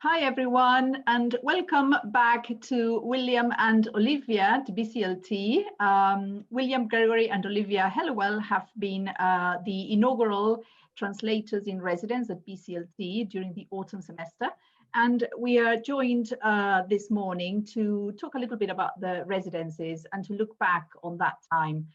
Hi everyone, and welcome back to William and Olivia to BCLT. William, Gregory and Olivia Hellewell have been the inaugural translators in residence at BCLT during the autumn semester. And we are joined this morning to talk a little bit about the residencies and to look back on that time.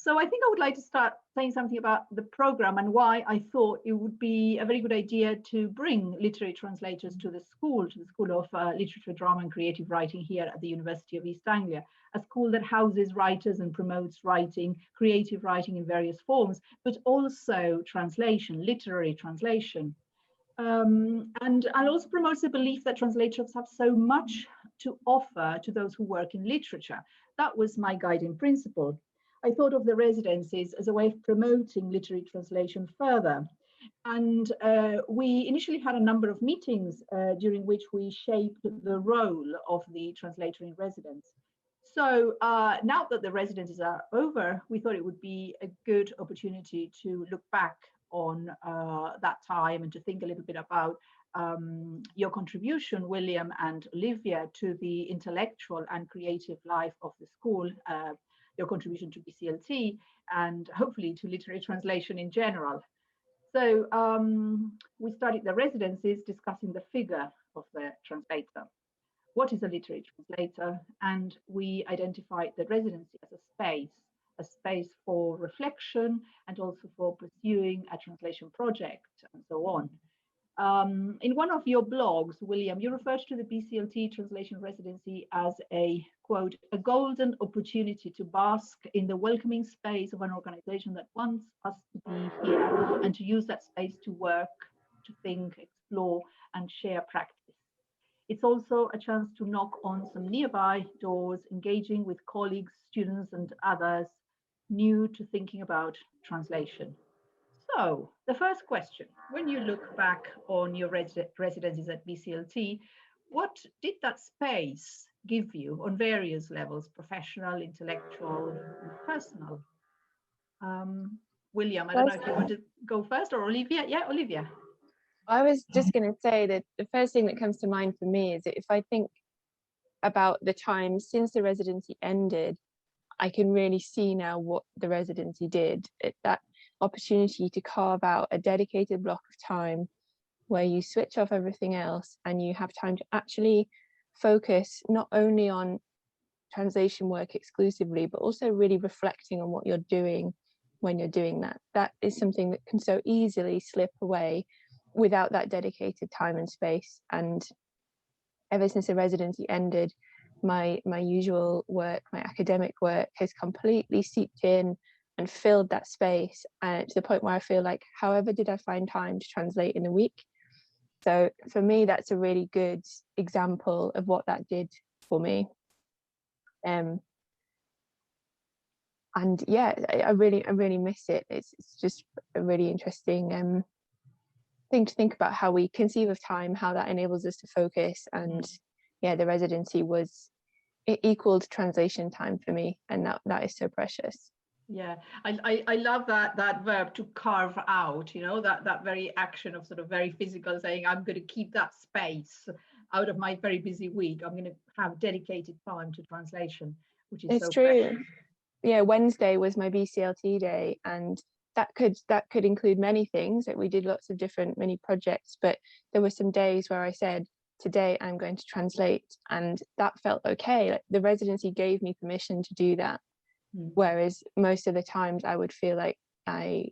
So I think I would like to start saying something about the program and why I thought it would be a very good idea to bring literary translators to the School of Literature, Drama and Creative Writing here at the University of East Anglia, a school that houses writers and promotes writing, creative writing in various forms, but also translation, literary translation. And also promotes the belief that translators have so much to offer to those who work in literature. That was my guiding principle. I thought of the residencies as a way of promoting literary translation further. And we initially had a number of meetings during which we shaped the role of the translator in residence. So now that the residencies are over, we thought it would be a good opportunity to look back on that time and to think a little bit about your contribution, William and Olivia, to the intellectual and creative life of the school, your contribution to BCLT, and hopefully to literary translation in general. So we started the residencies discussing the figure of the translator. What is a literary translator? And we identified the residency as a space for reflection and also for pursuing a translation project and so on. In one of your blogs, William, you referred to the BCLT translation residency as a, quote, a golden opportunity to bask in the welcoming space of an organization that wants us to be here and to use that space to work, to think, explore, and share practice. It's also a chance to knock on some nearby doors, engaging with colleagues, students, and others new to thinking about translation. So the first question, when you look back on your residencies at BCLT, what did that space give you on various levels, professional, intellectual, and personal? William, I don't know if you want to go first, or Olivia. Yeah, Olivia. I was just going to say that the first thing that comes to mind for me is that if I think about the time since the residency ended, I can really see now what the residency did. That opportunity to carve out a dedicated block of time where you switch off everything else and you have time to actually focus not only on translation work exclusively, but also really reflecting on what you're doing when you're doing that. That is something that can so easily slip away without that dedicated time and space. And ever since the residency ended, my usual work, my academic work, has completely seeped in and filled that space, and to the point where I feel like, however did I find time to translate in a week? So for me, that's a really good example of what that did for me. And yeah, I really miss it. It's just a really interesting thing to think about, how we conceive of time, how that enables us to focus. And yeah, the residency it equaled translation time for me, and that is so precious. Yeah, I love that verb, to carve out, you know, that very action of sort of very physical, saying I'm going to keep that space out of my very busy week. I'm going to have dedicated time to translation, which is so true. precious. Yeah, Wednesday was my BCLT day, and that could include many things. Like, we did lots of different mini projects, but there were some days where I said, today I'm going to translate, and that felt okay. Like, the residency gave me permission to do that. Whereas most of the times I would feel like I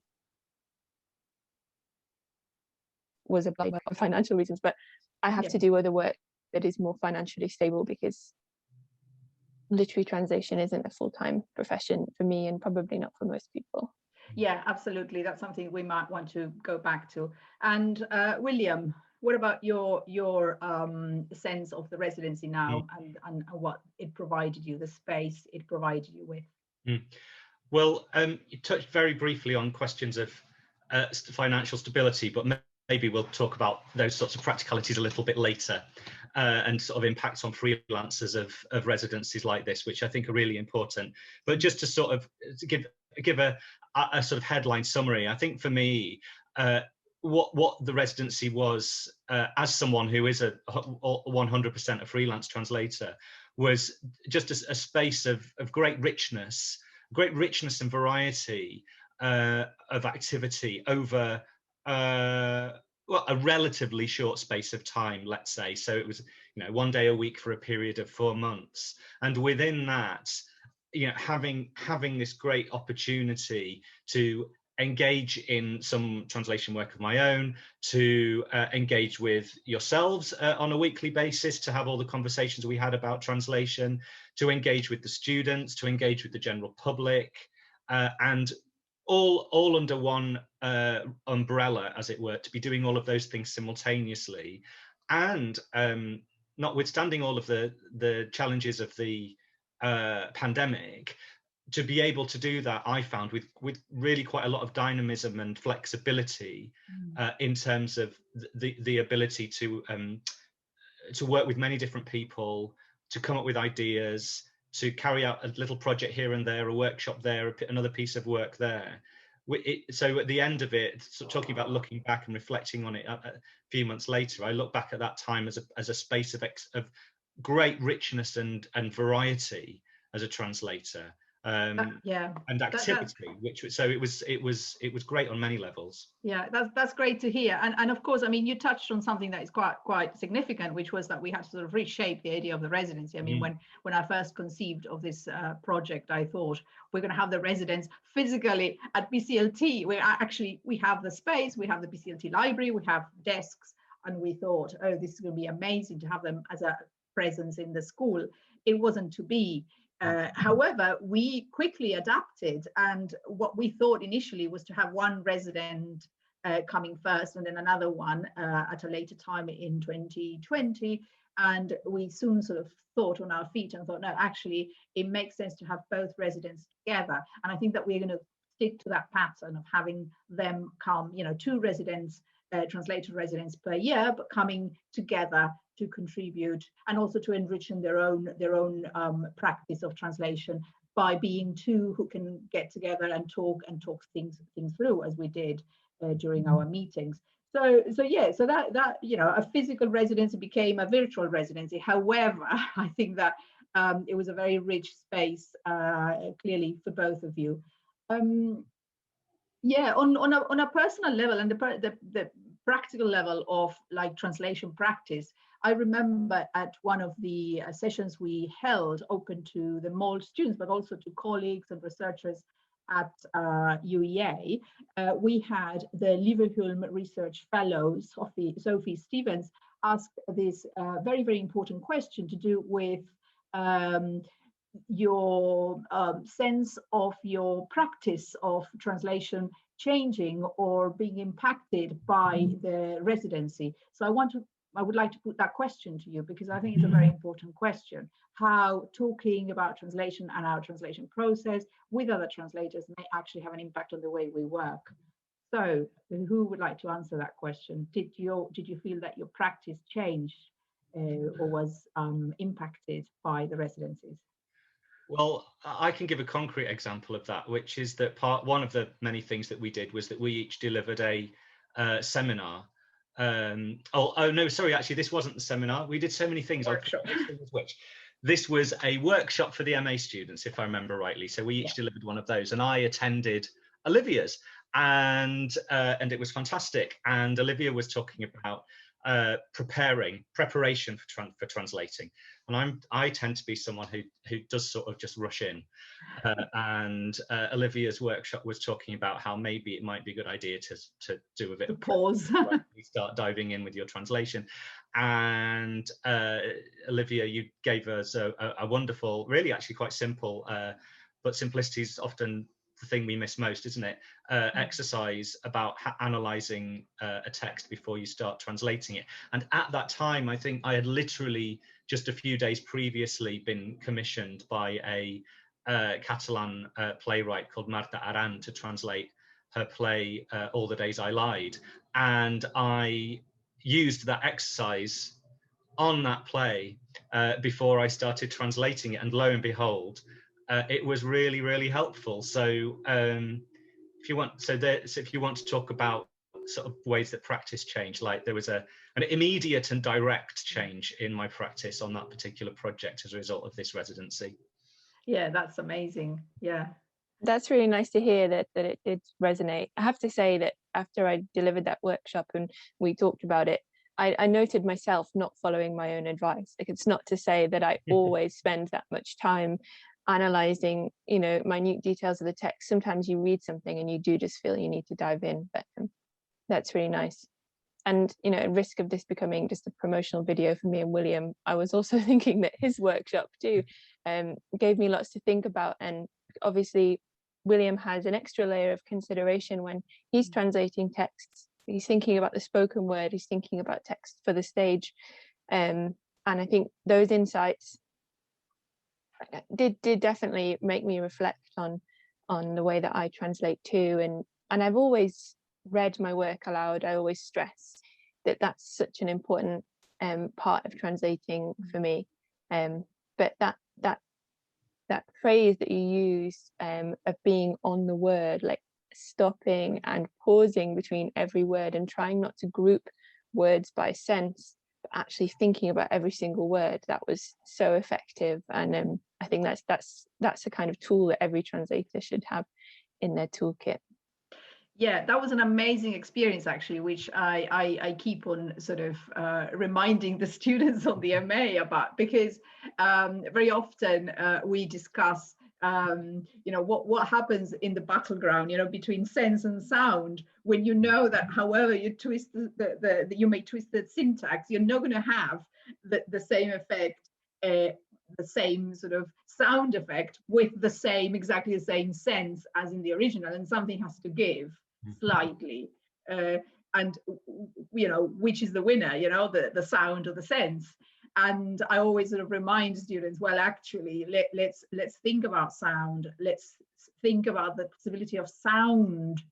was obliged for financial reasons, but I have to do other work that is more financially stable, because literary translation isn't a full-time profession for me, and probably not for most people. Yeah, absolutely. That's something we might want to go back to. And William, what about your sense of the residency now, and what it provided you, the space it provided you with? Well, you touched very briefly on questions of financial stability, but maybe we'll talk about those sorts of practicalities a little bit later, and sort of impacts on freelancers of residencies like this, which I think are really important. But just to sort of give a sort of headline summary, I think for me, what the residency was, as someone who is a 100% a freelance translator, was just a space of great richness and variety of activity over well, a relatively short space of time, let's say. So it was, you know, 1 day a week for a period of 4 months, and within that, you know, having this great opportunity to engage in some translation work of my own, to engage with yourselves on a weekly basis, to have all the conversations we had about translation, to engage with the students, to engage with the general public, and all under one umbrella, as it were, to be doing all of those things simultaneously. And notwithstanding all of the challenges of the pandemic, to be able to do that, I found with really quite a lot of dynamism and flexibility in terms of the ability to work with many different people, to come up with ideas, to carry out a little project here and there, a workshop there, another piece of work there. So at the end of it, so talking about looking back and reflecting on it a few months later, I look back at that time as a space of great richness and variety as a translator. And activity, so it was great on many levels. Yeah, that's great to hear. And of course, I mean, you touched on something that is quite significant, which was that we had to sort of reshape the idea of the residency. I mean, when I first conceived of this project, I thought we're going to have the residents physically at BCLT, where we have the space, we have the BCLT library, we have desks, and we thought, oh, this is going to be amazing to have them as a presence in the school. It wasn't to be. However, we quickly adapted, and what we thought initially was to have one resident coming first and then another one at a later time in 2020. And we soon sort of thought on our feet and thought, no, actually, it makes sense to have both residents together. And I think that we're going to stick to that pattern of having them come, you know, 2 residents, translator residents per year, but coming together to contribute and also to enrich in their own practice of translation by being 2 who can get together and talk things through, as we did during our meetings. So that you know, a physical residency became a virtual residency. However, I think that it was a very rich space, clearly, for both of you. Yeah, on a personal level and the practical level of like translation practice, I remember at one of the sessions we held open to the MOL students, but also to colleagues and researchers at UEA, we had the Liverpool Research Fellow, Sophie Stevens, ask this very, very important question to do with your sense of your practice of translation changing or being impacted by the residency. So I would like to put that question to you, because I think it's a very important question, how talking about translation and our translation process with other translators may actually have an impact on the way we work. So who would like to answer that question? Did you feel that your practice changed or was impacted by the residencies? Well, I can give a concrete example of that, which is that one of the many things that we did was that we each delivered a seminar. Oh no, sorry, actually this wasn't the seminar. We did so many things. This was a workshop for the MA students, if I remember rightly. So we each delivered one of those, and I attended Olivia's, and it was fantastic. And Olivia was talking about preparation for translating, and I tend to be someone who does sort of just rush in, and Olivia's workshop was talking about how maybe it might be a good idea to do a bit of pause, start diving in with your translation. And Olivia, you gave us a wonderful, really actually quite simple, but simplicity is often the thing we miss most, isn't it? Exercise about analysing a text before you start translating it. And at that time, I think I had literally just a few days previously been commissioned by a Catalan playwright called Marta Aran to translate her play All the Days I Lied. And I used that exercise on that play before I started translating it, and lo and behold, it was really, really helpful. So if you want to talk about sort of ways that practice changed. Like there was an immediate and direct change in my practice on that particular project as a result of this residency. Yeah, that's amazing. Yeah. That's really nice to hear that it did resonate. I have to say that after I delivered that workshop and we talked about it, I noted myself not following my own advice. Like, it's not to say that I always spend that much time analyzing, you know, minute details of the text. Sometimes you read something and you do just feel you need to dive in, but that's really nice. And, you know, at risk of this becoming just a promotional video for me and William, I was also thinking that his workshop too gave me lots to think about. And obviously William has an extra layer of consideration when he's translating texts. He's thinking about the spoken word, he's thinking about text for the stage. And I think those insights did definitely make me reflect on the way that I translate too. And I've always read my work aloud. I always stress that that's such an important part of translating for me. But that phrase that you use of being on the word, like stopping and pausing between every word and trying not to group words by sense, but actually thinking about every single word, that was so effective. And I think that's the kind of tool that every translator should have in their toolkit. Yeah, that was an amazing experience, actually, which I keep on sort of reminding the students on the MA about, because very often we discuss, you know, what happens in the battleground, you know, between sense and sound, when you know that however you twist you may twist the syntax, you're not going to have the same effect, the same sort of sound effect with exactly the same sense as in the original, and something has to give slightly, and you know, which is the winner, you know, the sound or the sense. And I always sort of remind students, well, actually, let's think about sound. Let's think about the possibility of sound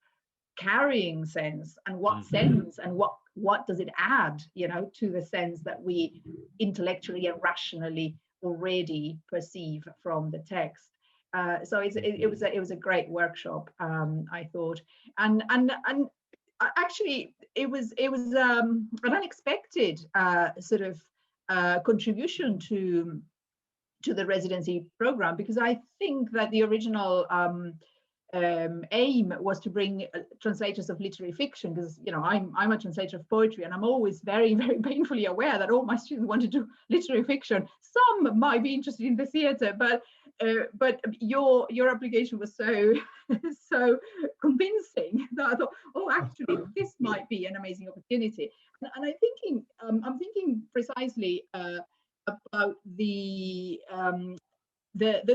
carrying sense, and what sense and what does it add, you know, to the sense that we intellectually and rationally already perceive from the text. So it was a great workshop, I thought, and actually it was an unexpected sort of contribution to the residency program, because I think that the original aim was to bring translators of literary fiction, because, you know, I'm a translator of poetry, and I'm always very, very painfully aware that all my students want to do literary fiction. Some might be interested in the theatre, but your application was so so convincing that I thought, oh, actually, this might be an amazing opportunity. And I'm thinking precisely about the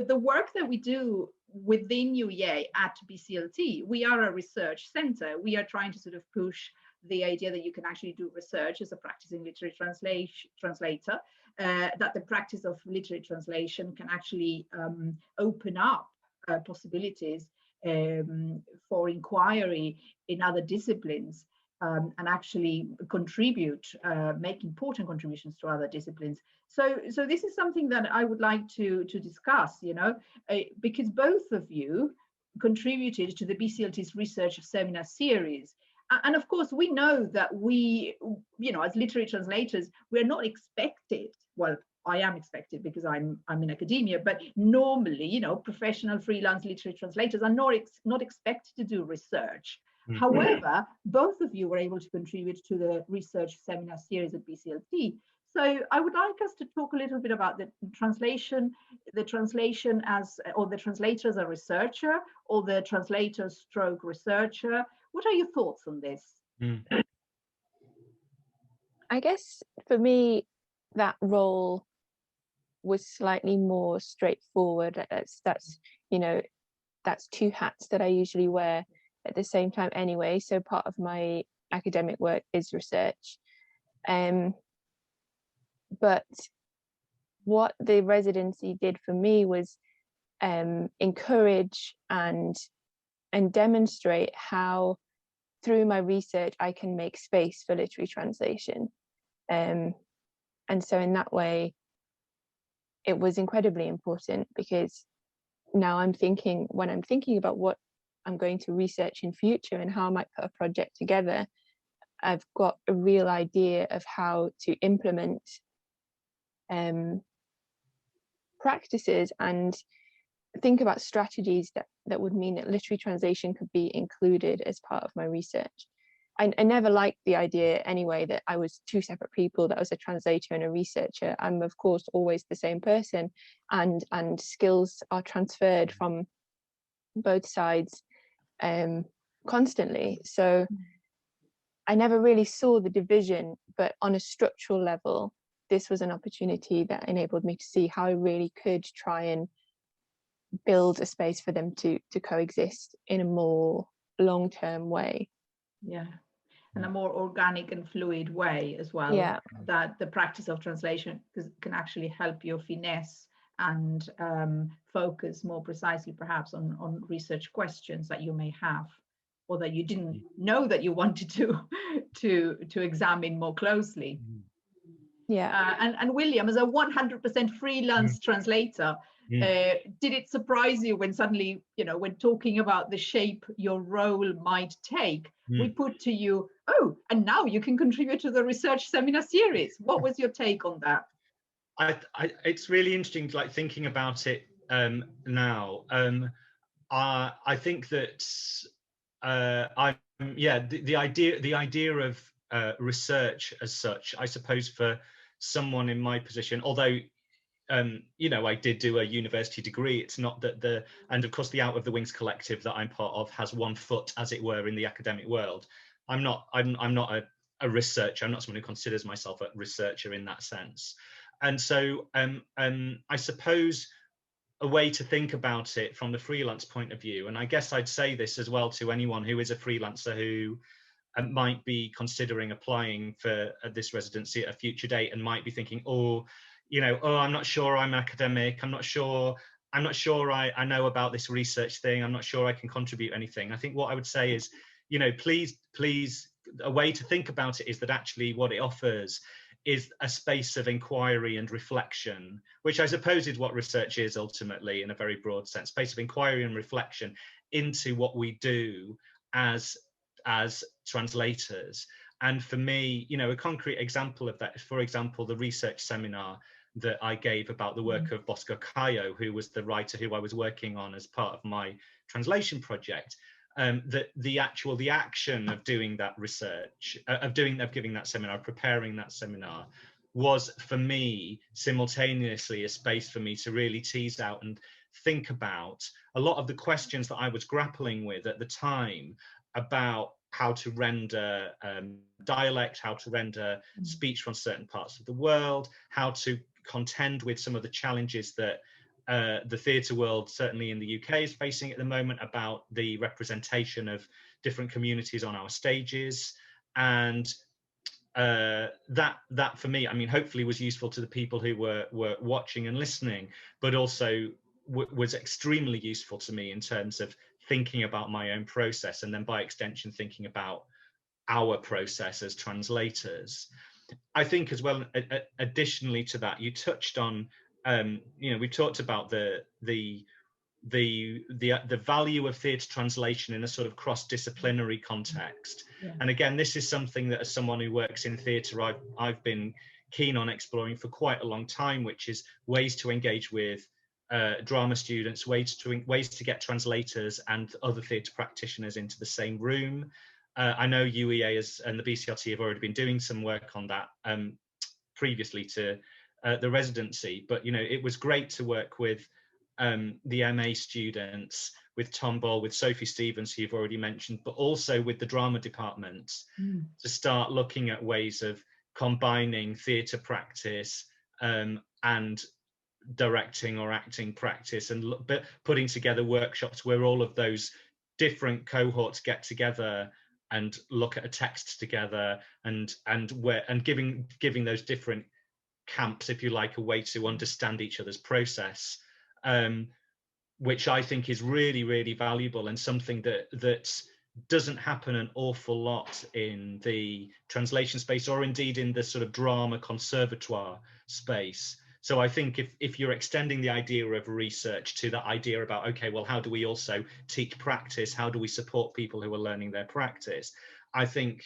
work that we do within UEA at BCLT. We are a research center. We are trying to sort of push the idea that you can actually do research as a practicing literary translator, that the practice of literary translation can actually open up possibilities for inquiry in other disciplines, and actually contribute, make important contributions to other disciplines. So this is something that I would like to discuss, you know, because both of you contributed to the BCLT's research seminar series. And of course, we know that we, you know, as literary translators, we're not expected, well, I am expected because I'm in academia, but normally, you know, professional freelance literary translators are not expected to do research. However, both of you were able to contribute to the research seminar series at BCLT. So I would like us to talk a little bit about the translation as, or the translator as a researcher, or the translator stroke researcher. What are your thoughts on this? I guess for me, that role was slightly more straightforward. That's you know, that's two hats that I usually wear at the same time anyway. So part of my academic work is research. But what the residency did for me was encourage and demonstrate how through my research I can make space for literary translation. And so in that way, it was incredibly important, because now when I'm thinking about what I'm going to research in future and how I might put a project together, I've got a real idea of how to implement practices and think about strategies that would mean that literary translation could be included as part of my research. I never liked the idea anyway that I was two separate people, that I was a translator and a researcher. I'm of course always the same person, and skills are transferred from both sides constantly. So I never really saw the division, but on a structural level, this was an opportunity that enabled me to see how I really could try and build a space for them to coexist in a more long-term way. Yeah, and a more organic and fluid way as well. Yeah, that the practice of translation can actually help you finesse and focus more precisely perhaps on research questions that you may have, or that you didn't know that you wanted to examine more closely. yeah. And William, as a 100% freelance translator, did it surprise you when suddenly, when talking about the shape your role might take, we put to you, oh, and now you can contribute to the research seminar series? What was your take on that? It's really interesting, like thinking about it now. I think that the idea of research as such, I suppose, for someone in my position, although I did do a university degree, it's not that and of course the Out of the Wings collective that I'm part of has one foot, as it were, in the academic world. I'm not a researcher. I'm not someone who considers myself a researcher in that sense. And so I suppose a way to think about it from the freelance point of view, and I guess I'd say this as well to anyone who is a freelancer who might be considering applying for this residency at a future date and might be thinking, I'm not sure I'm academic, I'm not sure I know about this research thing, I'm not sure I can contribute anything. I think what I would say is, please, a way to think about it is that actually what it offers is a space of inquiry and reflection, which I suppose is what research is ultimately, in a very broad sense, space of inquiry and reflection into what we do as translators. And for me, a concrete example of that is, for example, the research seminar that I gave about the work of Bosco Cayo, who was the writer who I was working on as part of my translation project. The action of doing that research, of giving that seminar, preparing that seminar, was for me simultaneously a space for me to really tease out and think about a lot of the questions that I was grappling with at the time about how to render dialect, how to render speech from certain parts of the world, how to contend with some of the challenges that the theatre world, certainly in the UK, is facing at the moment about the representation of different communities on our stages. And that for me, I mean, hopefully was useful to the people who were watching and listening, but also was extremely useful to me in terms of thinking about my own process, and then by extension thinking about our process as translators. I think as well, additionally to that, you touched on, we talked about the value of theatre translation in a sort of cross-disciplinary context. Yeah. And again, this is something that, as someone who works in theatre, I've been keen on exploring for quite a long time, which is ways to engage with drama students, ways to get translators and other theatre practitioners into the same room. I know UEA and the BCLT have already been doing some work on that previously to the residency, but it was great to work with the MA students, with Tom Ball, with Sophie Stevens, who you've already mentioned, but also with the drama department to start looking at ways of combining theatre practice and directing or acting practice, and putting together workshops where all of those different cohorts get together and look at a text together, and giving those different camps, if you like, a way to understand each other's process, which I think is really, really valuable, and something that doesn't happen an awful lot in the translation space, or indeed in the sort of drama conservatoire space. So I think if you're extending the idea of research to that idea about, okay, well, how do we also teach practice? How do we support people who are learning their practice? I think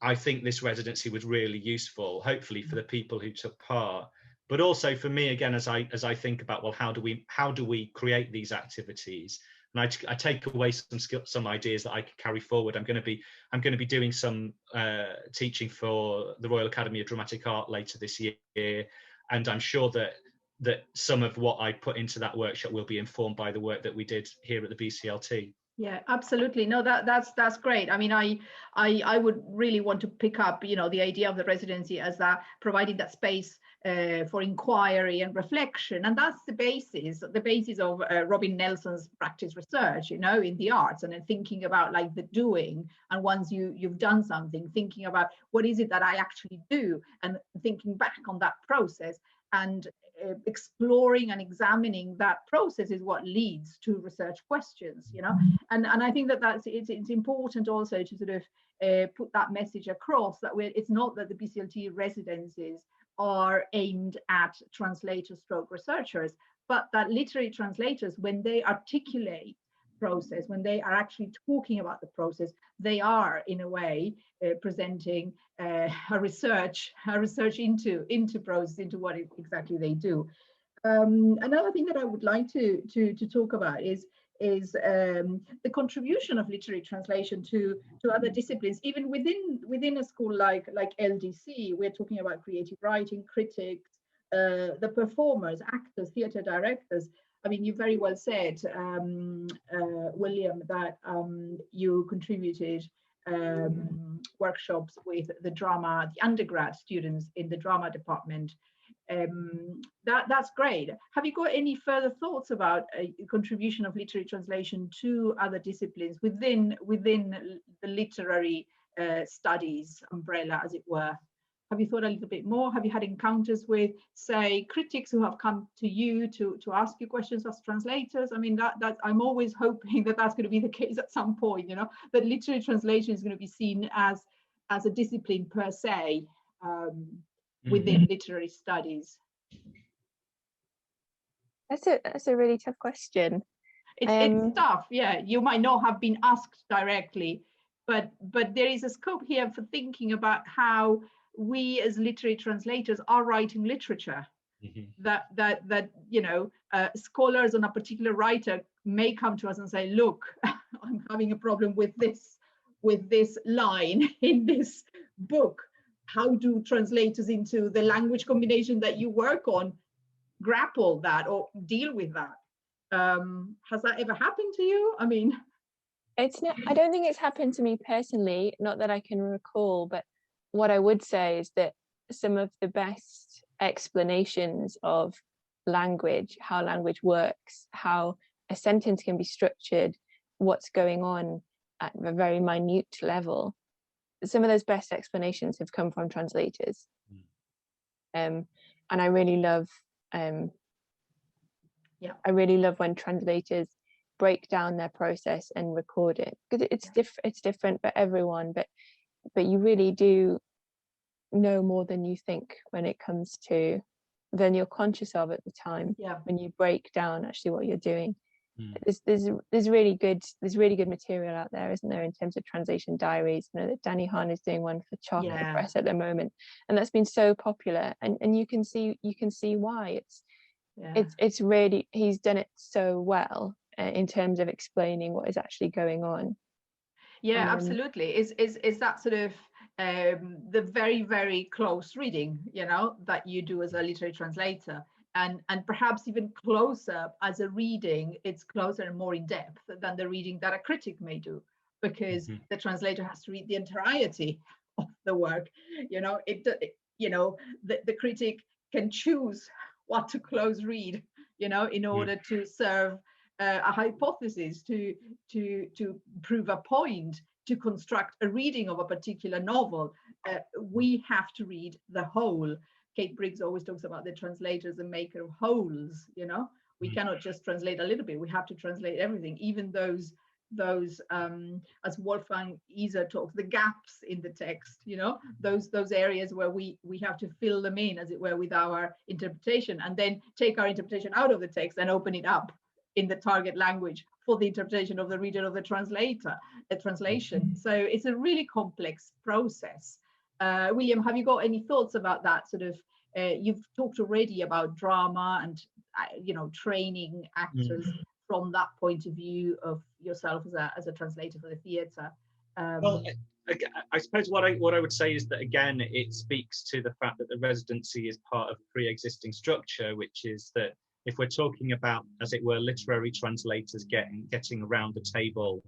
I think this residency was really useful, hopefully for the people who took part, but also for me, again, as I think about, well, how do we create these activities? And I take away some ideas that I can carry forward. I'm going to be doing some teaching for the Royal Academy of Dramatic Art later this year, and I'm sure that some of what I put into that workshop will be informed by the work that we did here at the BCLT. Yeah, absolutely. No, that's great. I mean, I would really want to pick up, you know, the idea of the residency as that providing that space for inquiry and reflection, and that's the basis of Robin Nelson's practice research, you know, in the arts, and then thinking about like the doing, and once you've done something, thinking about what is it that I actually do, and thinking back on that process, and exploring and examining that process is what leads to research questions, you know. And I think that it's important also to sort of put that message across, that it's not that the BCLT residencies are aimed at translators stroke researchers, but that literary translators, when they articulate process, when they are actually talking about the process, they are in a way presenting a research into process, into what exactly they do. Another thing that I would like to talk about is the contribution of literary translation to other disciplines, even within a school like LDC. We're talking about creative writing, critics, the performers, actors, theatre directors. I mean, you very well said, William, that you contributed workshops with the undergrad students in the drama department. That's great. Have you got any further thoughts about a contribution of literary translation to other disciplines within the literary studies umbrella, as it were? Have you thought a little bit more? Have you had encounters with, say, critics who have come to you to ask you questions as translators? I mean, that I'm always hoping that that's going to be the case at some point, you know, that literary translation is going to be seen as a discipline per se within literary studies. That's a really tough question. It's tough, yeah. You might not have been asked directly, but there is a scope here for thinking about how we as literary translators are writing literature. That you know, scholars on a particular writer may come to us and say, look, I'm having a problem with this line in this book. How do translators into the language combination that you work on grapple that or deal with that? Has that ever happened to you? I mean, it's not, I don't think it's happened to me personally, not that I can recall, but what I would say is that some of the best explanations of language, how language works, how a sentence can be structured, what's going on at a very minute level, some of those best explanations have come from translators. And I really love I really love when translators break down their process and record it, because it's different for everyone, but you really do know more than you think when it comes to, than you're conscious of at the time, when you break down actually what you're doing. There's really good material out there, isn't there, in terms of translation diaries. I know that Danny Hahn is doing one for Charter Press at the moment, and that's been so popular, and you can see why. It's really, he's done it so well in terms of explaining what is actually going on. Absolutely. Is that sort of the very, very close reading, you know, that you do as a literary translator, and perhaps even closer as a reading, it's closer and more in depth than the reading that a critic may do, because the translator has to read the entirety of the work. You know, the critic can choose what to close read, you know, in order to serve a hypothesis, to prove a point, to construct a reading of a particular novel. We have to read the whole. Kate Briggs always talks about the translators and maker of wholes, you know. We cannot just translate a little bit, we have to translate everything, even those as Wolfgang Iser talks, the gaps in the text, you know, those areas where we have to fill them in, as it were, with our interpretation, and then take our interpretation out of the text and open it up in the target language for the interpretation of the reader of the translator, the translation. So it's a really complex process. William, have you got any thoughts about that? Sort of, you've talked already about drama and training actors from that point of view of yourself as a translator for the theatre. Well, I suppose what I would say is that, again, it speaks to the fact that the residency is part of a pre-existing structure, which is that if we're talking about, as it were, literary translators getting around the table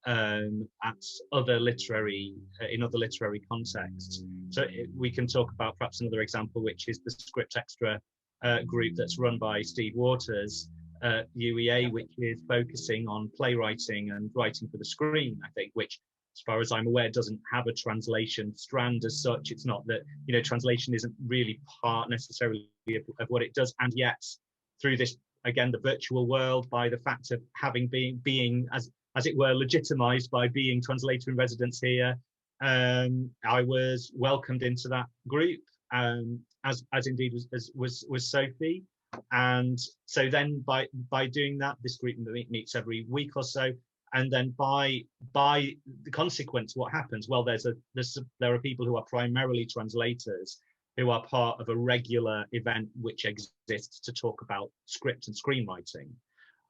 at other literary in other literary contexts. So we can talk about perhaps another example, which is the Script Extra group that's run by Steve Waters, UEA, which is focusing on playwriting and writing for the screen, I think, which, as far as I'm aware, doesn't have a translation strand as such. It's not that, translation isn't really part necessarily of what it does. And yet, through this, again, the virtual world, by the fact of having being as it were, legitimized by being translator in residence here, I was welcomed into that group, as indeed was Sophie. And so then by doing that, this group meets every week or so. And then by the consequence, what happens? Well, there are people who are primarily translators who are part of a regular event which exists to talk about script and screenwriting.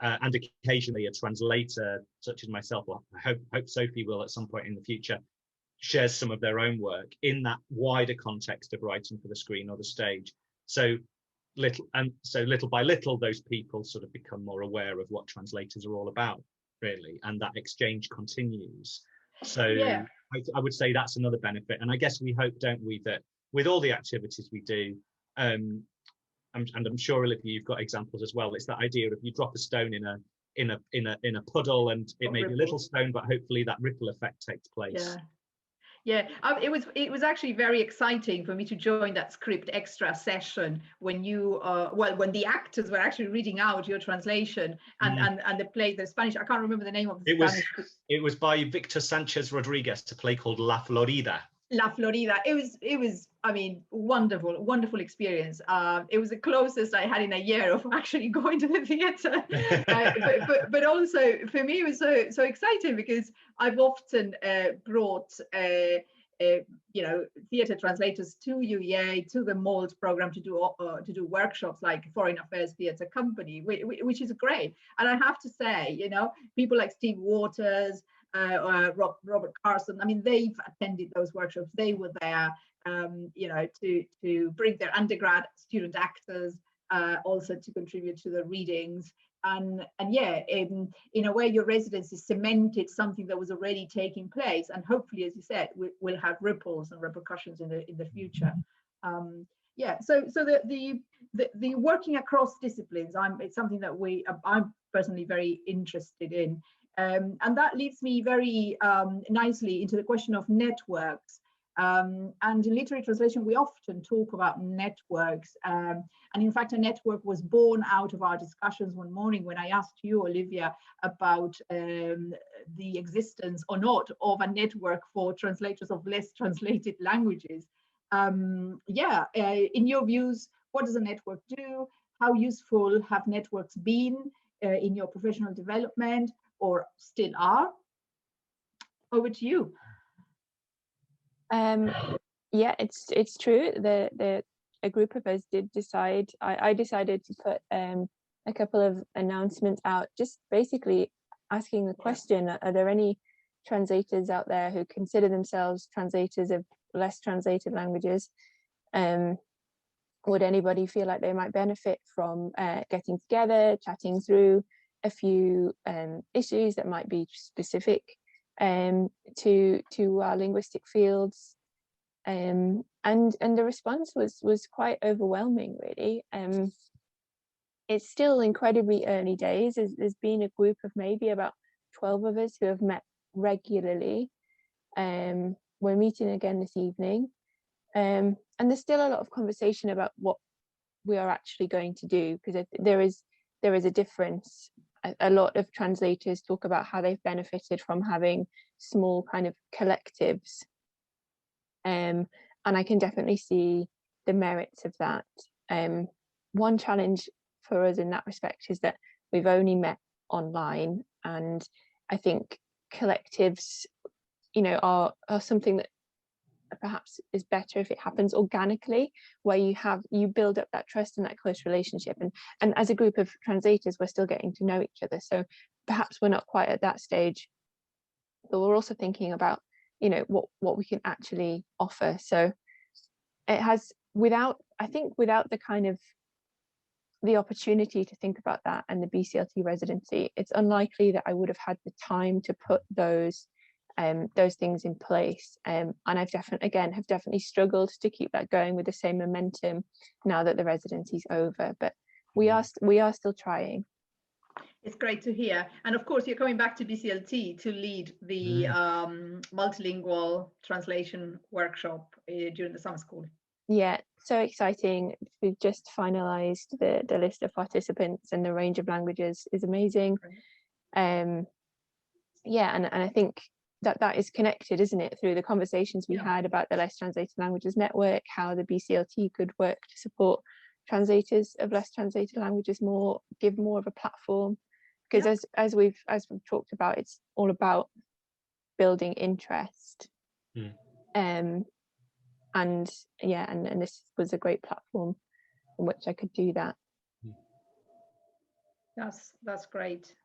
And occasionally a translator, such as myself, or I hope Sophie will at some point in the future, shares some of their own work in that wider context of writing for the screen or the stage. So little by little, those people sort of become more aware of what translators are all about, really, and that exchange continues. So yeah. I would say that's another benefit, and I guess we hope, don't we, that with all the activities we do, and I'm sure, Olivia, you've got examples as well. It's that idea of you drop a stone in a puddle, and it may be a little stone, but hopefully that ripple effect takes place. Yeah, it was actually very exciting for me to join that Script Extra session when you when the actors were actually reading out your translation and the Spanish. I can't remember the name of the Spanish. It was by Victor Sanchez Rodriguez, a play called La Florida. La Florida. It was I mean, wonderful experience. It was the closest I had in a year of actually going to the theatre. But also for me it was so exciting because I've often brought theatre translators to UEA, to the MOLD program to do workshops like Foreign Affairs Theatre Company, which is great. And I have to say, people like Steve Waters, Robert Carson, I mean, they've attended those workshops. They were there, to bring their undergrad student actors, also to contribute to the readings. And yeah, in a way, your residency cemented something that was already taking place, and hopefully, as you said, we'll have ripples and repercussions in the future. Yeah, so the working across disciplines, it's something that I'm personally very interested in. And that leads me very nicely into the question of networks. And in literary translation, we often talk about networks. And in fact, a network was born out of our discussions one morning when I asked you, Olivia, about the existence or not of a network for translators of less translated languages. In your views, what does a network do? How useful have networks been in your professional development, or still are? Over to you. Yeah, it's true. A group of us did decide. I decided to put a couple of announcements out, just basically asking the question: are there any translators out there who consider themselves translators of less translated languages? Would anybody feel like they might benefit from getting together, chatting through a few issues that might be specific to our linguistic fields? And the response was quite overwhelming, really. It's still incredibly early days. There's been a group of maybe about 12 of us who have met regularly. We're meeting again this evening. And there's still a lot of conversation about what we are actually going to do, because there is a difference. A lot of translators talk about how they've benefited from having small kind of collectives. And I can definitely see the merits of that. One challenge for us in that respect is that we've only met online. And I think collectives, you know, are something that perhaps is better if it happens organically, where you build up that trust and that close relationship. And as a group of translators, we're still getting to know each other, so perhaps we're not quite at that stage, but we're also thinking about, you know, what we can actually offer. So it has, without the kind of the opportunity to think about that and the BCLT residency, it's unlikely that I would have had the time to put those things in place. And I've definitely struggled to keep that going with the same momentum now that the residency's over. But we are still trying. It's great to hear. And of course, you're coming back to BCLT to lead the multilingual translation workshop during the summer school. Yeah, so exciting. We've just finalized the list of participants, and the range of languages is amazing. Yeah, and I think that is connected, isn't it, through the conversations we had about the Less Translated Languages Network, how the BCLT could work to support translators of less translated languages more, give more of a platform, because as we've talked about, it's all about building interest. And this was a great platform on which I could do that. That's great.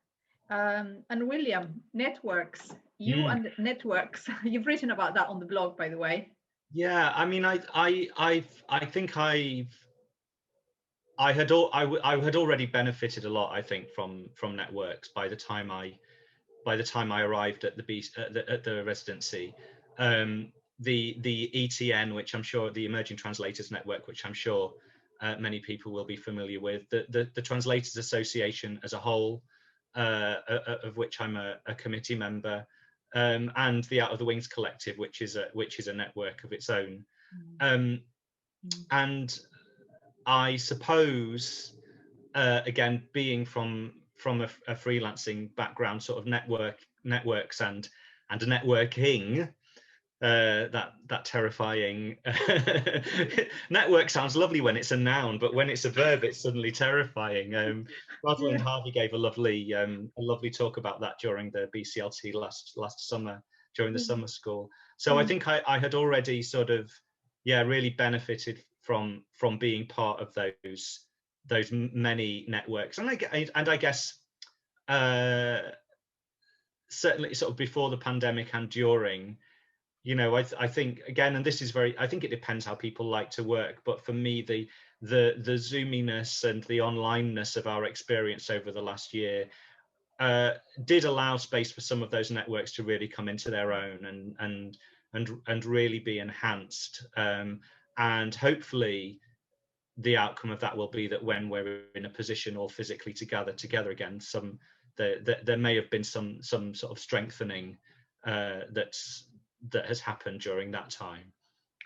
And William, networks, and networks, you've written about that on the blog, by the way. Yeah, I mean, I think I had already benefited a lot, I think, from networks by the time I arrived at the residency. The ETN, which I'm sure, the Emerging Translators Network, which I'm sure many people will be familiar with, the Translators Association as a whole, of which I'm a committee member, and the Out of the Wings Collective, which is a network of its own. And I suppose, again, being from a freelancing background, sort of networks and networking, that terrifying network sounds lovely when it's a noun, but when it's a verb, it's suddenly terrifying. Rosalind Harvey gave a lovely talk about that during the BCLT last summer, during the summer school. So I think I had already sort of really benefited from being part of those many networks, and I guess certainly sort of before the pandemic and during. You know, I think, again, and this is I think it depends how people like to work, but for me, the zoominess and the onlineness of our experience over the last year did allow space for some of those networks to really come into their own and really be enhanced. And hopefully the outcome of that will be that when we're in a position all physically to gather together again, there may have been some sort of strengthening that has happened during that time.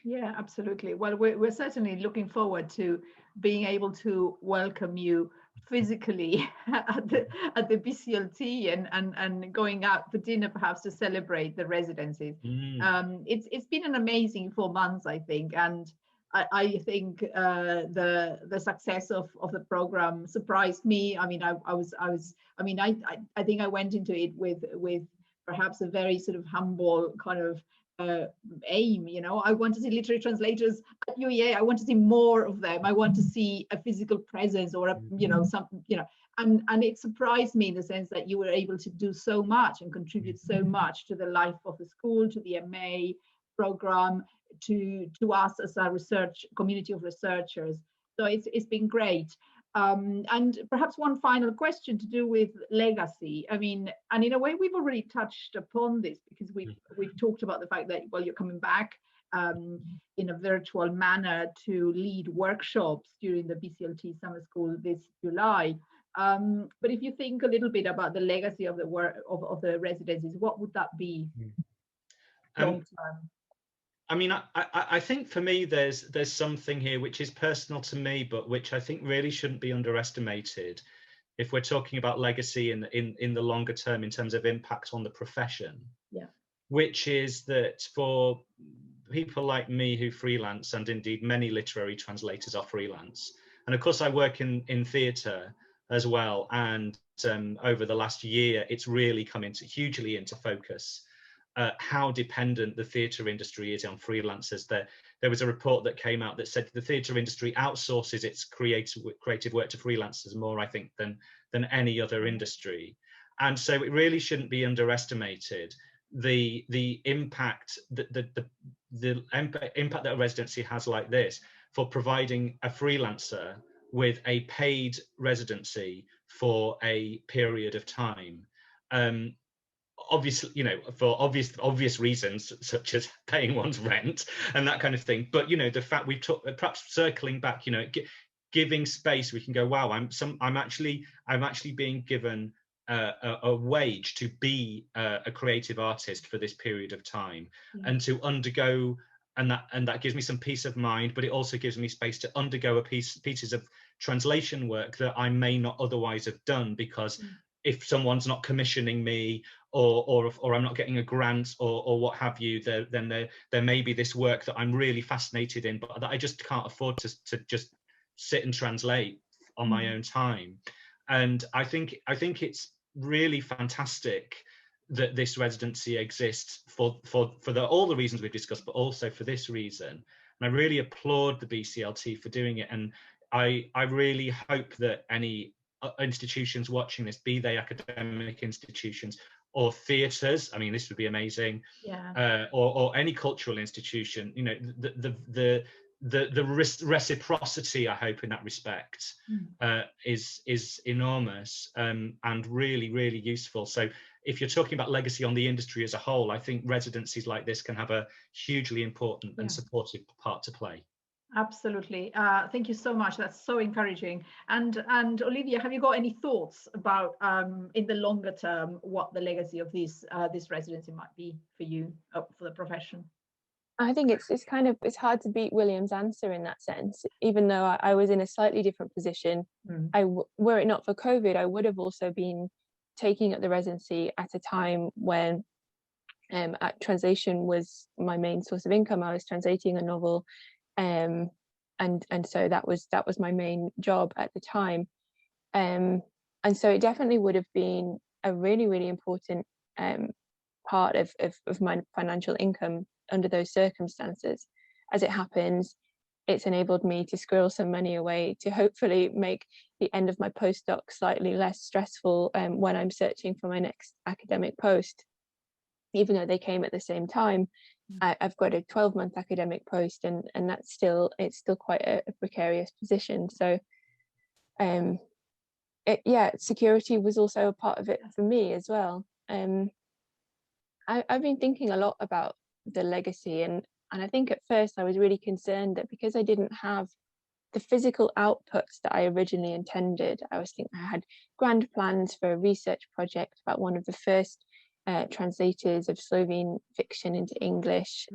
Yeah, absolutely. Well, we're certainly looking forward to being able to welcome you physically at the BCLT and going out for dinner perhaps to celebrate the residencies. It's been an amazing 4 months, I think, and I think the success of the program surprised me. I mean, I think I went into it with perhaps a very sort of humble kind of aim. You know, I want to see literary translators at UEA. I want to see more of them. I want to see a physical presence, or and it surprised me in the sense that you were able to do so much and contribute so much to the life of the school, to the MA program, to us as a research community of researchers. So it's been great. And perhaps one final question to do with legacy. I mean, and in a way we've already touched upon this, because we've talked about the fact that, well, you're coming back in a virtual manner to lead workshops during the BCLT summer school this July. But if you think a little bit about the legacy of the work of the residencies, what would that be long term? I mean, I think for me, there's something here which is personal to me, but which I think really shouldn't be underestimated if we're talking about legacy in the longer term in terms of impact on the profession. Yeah. Which is that for people like me who freelance, and indeed many literary translators are freelance, and of course I work in theatre as well, and over the last year, it's really come hugely into focus how dependent the theatre industry is on freelancers. There was a report that came out that said the theatre industry outsources its creative work to freelancers more, I think, than any other industry. And so it really shouldn't be underestimated the impact the impact that a residency has like this for providing a freelancer with a paid residency for a period of time. Obviously, you know, for obvious reasons, such as paying one's rent and that kind of thing. But, you know, the fact we took, perhaps circling back, you know, giving space, we can go, wow, I'm actually being given a wage to be a creative artist for this period of time, and to undergo, and that gives me some peace of mind, but it also gives me space to undergo pieces of translation work that I may not otherwise have done, because if someone's not commissioning me, or I'm not getting a grant, or what have you, then there may be this work that I'm really fascinated in, but that I just can't afford to just sit and translate on my own time. And I think it's really fantastic that this residency exists for all the reasons we've discussed, but also for this reason. And I really applaud the BCLT for doing it. And I really hope that any institutions watching this, be they academic institutions or theatres, I mean, this would be amazing, or any cultural institution, you know, the reciprocity, I hope, in that respect is enormous, and really, really useful. So if you're talking about legacy on the industry as a whole, I think residencies like this can have a hugely important and supportive part to play. Absolutely. Thank you so much. That's so encouraging. And Olivia, have you got any thoughts about in the longer term what the legacy of this residency might be for you, for the profession? I think it's hard to beat William's answer in that sense, even though I was in a slightly different position. Were it not for COVID, I would have also been taking up the residency at a time when translation was my main source of income. I was translating a novel, and so that was my main job at the time, and so it definitely would have been a really, really important part of my financial income under those circumstances. As it happens, it's enabled me to squirrel some money away to hopefully make the end of my postdoc slightly less stressful when I'm searching for my next academic post. Even though they came at the same time, I've got a 12-month academic post, and it's still quite a precarious position. So security was also a part of it for me as well. I've been thinking a lot about the legacy, and I think at first I was really concerned that because I didn't have the physical outputs that I originally intended, I had grand plans for a research project about one of the first translators of Slovene fiction into English.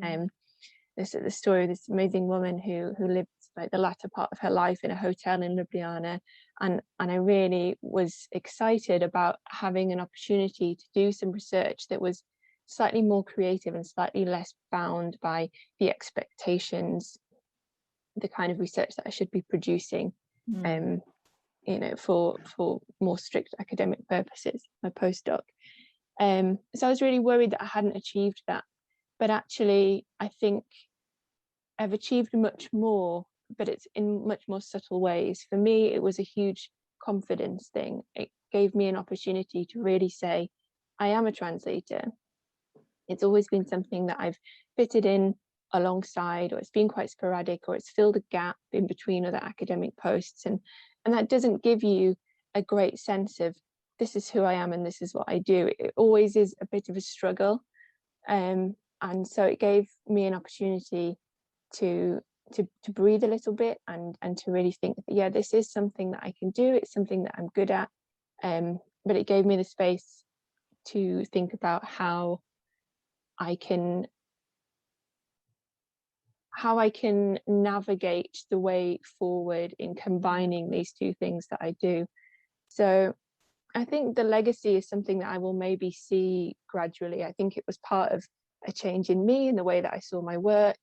This is the story of this amazing woman who lived like the latter part of her life in a hotel in Ljubljana, and I really was excited about having an opportunity to do some research that was slightly more creative and slightly less bound by the expectations, the kind of research that I should be producing, you know, for more strict academic purposes, my postdoc. So I was really worried that I hadn't achieved that, but actually I think I've achieved much more, but it's in much more subtle ways. For me, it was a huge confidence thing. It gave me an opportunity to really say, I am a translator. It's always been something that I've fitted in alongside, or it's been quite sporadic, or it's filled a gap in between other academic posts, and that doesn't give you a great sense of this is who I am and this is what I do. It always is a bit of a struggle, and so it gave me an opportunity to breathe a little bit and to really think, yeah, this is something that I can do, it's something that I'm good at, but it gave me the space to think about how I can navigate the way forward in combining these two things that I do. So I think the legacy is something that I will maybe see gradually. I think it was part of a change in me in the way that I saw my work.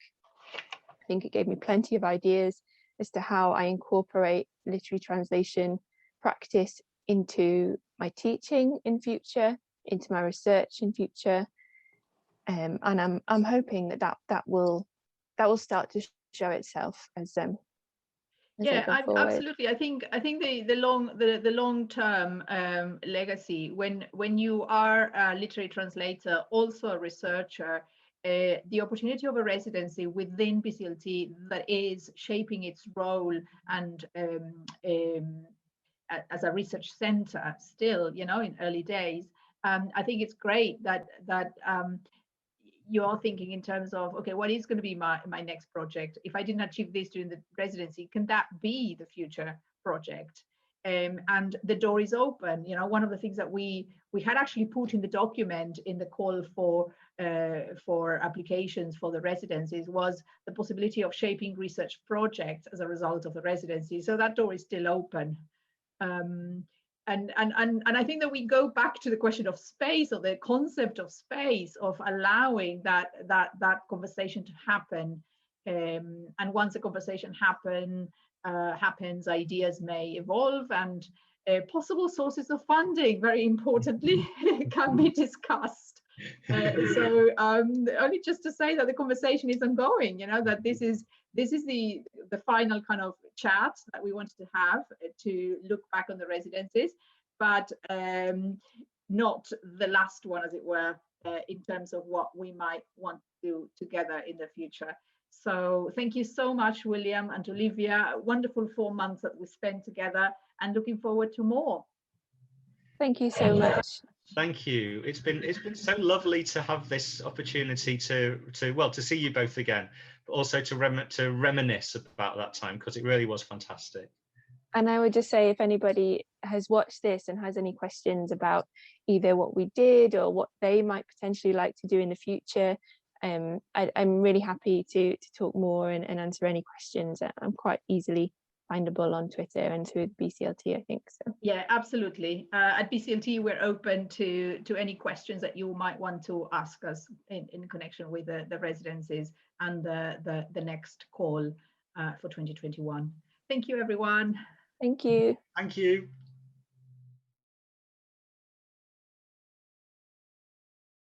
I think it gave me plenty of ideas as to how I incorporate literary translation practice into my teaching in future, into my research in future, and I'm hoping that will start to show itself as yeah, absolutely. I think the long term legacy, when you are a literary translator, also a researcher, the opportunity of a residency within BCLT that is shaping its role and as a research center still, you know, in early days. I think it's great that you're thinking in terms of, okay, what is going to be my next project? If I didn't achieve this during the residency, can that be the future project? And the door is open. You know, one of the things that we had actually put in the document in the call for applications for the residencies was the possibility of shaping research projects as a result of the residency. So that door is still open. And I think that we go back to the question of space, or the concept of space, of allowing that conversation to happen. And once a conversation happens, ideas may evolve, and possible sources of funding, very importantly, can be discussed. So only just to say that the conversation is ongoing, you know, that this is the final kind of chat that we wanted to have to look back on the residencies, but not the last one, as it were, in terms of what we might want to do together in the future. So thank you so much, William and Olivia. A wonderful 4 months that we spent together, and looking forward to more. Thank you so much. Thank you. It's been so lovely to have this opportunity to see you both again, but also to reminisce about that time, because it really was fantastic. And I would just say, if anybody has watched this and has any questions about either what we did or what they might potentially like to do in the future, I'm really happy to talk more and answer any questions. I'm quite easily findable on Twitter and through BCLT, I think so. Yeah, absolutely. At BCLT, we're open to any questions that you might want to ask us in connection with the residencies and the next call for 2021. Thank you, everyone. Thank you. Thank you.